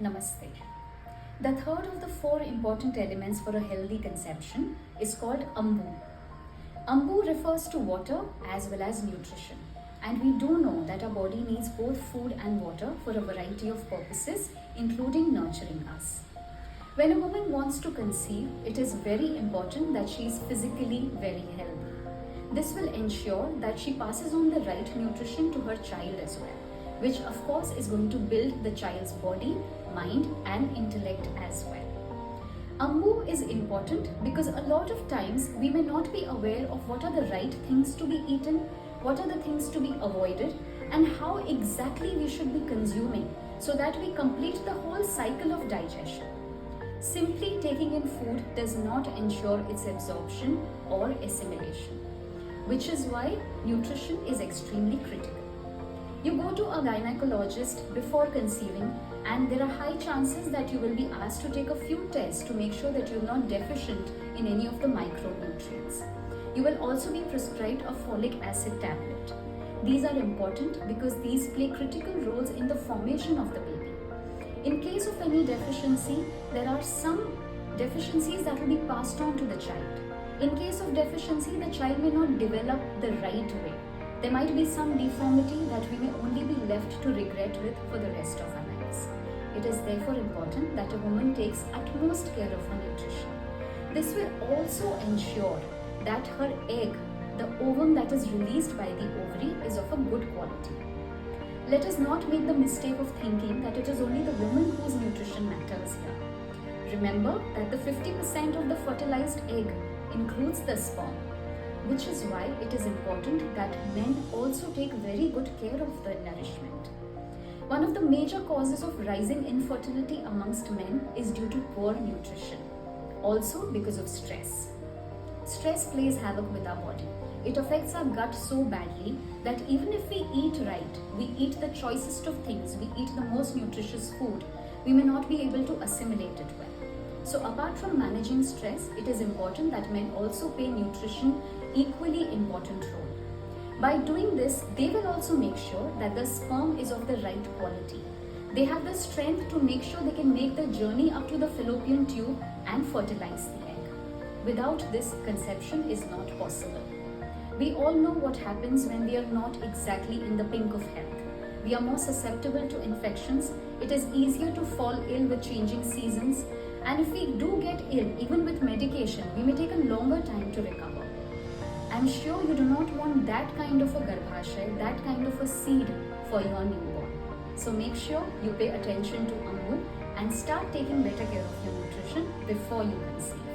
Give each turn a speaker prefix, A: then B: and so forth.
A: Namaste. The third of the four important elements for a healthy conception is called Ambu. Ambu refers to water as well as nutrition. And we do know that our body needs both food and water for a variety of purposes, including nurturing us. When a woman wants to conceive, it is very important that she is physically very healthy. This will ensure that she passes on the right nutrition to her child as well, which of course is going to build the child's body, mind and intellect as well. Ambu is important because a lot of times we may not be aware of what are the right things to be eaten, what are the things to be avoided, and how exactly we should be consuming so that we complete the whole cycle of digestion. Simply taking in food does not ensure its absorption or assimilation, which is why nutrition is extremely critical. You go to a gynecologist before conceiving and there are high chances that you will be asked to take a few tests to make sure that you're not deficient in any of the micronutrients. You will also be prescribed a folic acid tablet. These are important because these play critical roles in the formation of the baby. In case of any deficiency, there are some deficiencies that will be passed on to the child. In case of deficiency, the child may not develop the right way. There might be some deformity that we may only be left to regret with for the rest of our lives. It is therefore important that a woman takes utmost care of her nutrition. This will also ensure that her egg, the ovum that is released by the ovary, is of a good quality. Let us not make the mistake of thinking that it is only the woman whose nutrition matters here. Remember that the 50% of the fertilized egg includes the sperm, which is why it is important that men also take very good care of the nourishment. One of the major causes of rising infertility amongst men is due to poor nutrition, also because of stress. Stress plays havoc with our body. It affects our gut so badly that even if we eat right, we eat the choicest of things, we eat the most nutritious food, we may not be able to assimilate it well. So apart from managing stress, it is important that men also pay nutrition equally important role. By doing this, they will also make sure that the sperm is of the right quality. They have the strength to make sure they can make the journey up to the fallopian tube and fertilize the egg. Without this, conception is not possible. We all know what happens when we are not exactly in the pink of health. We are more susceptible to infections. It is easier to fall ill with changing seasons. And if we do get ill, even with medication, we may take a longer time to recover. I'm sure you do not want that kind of a garbhashay, that kind of a seed for your newborn. So make sure you pay attention to Ambu and start taking better care of your nutrition before you conceive.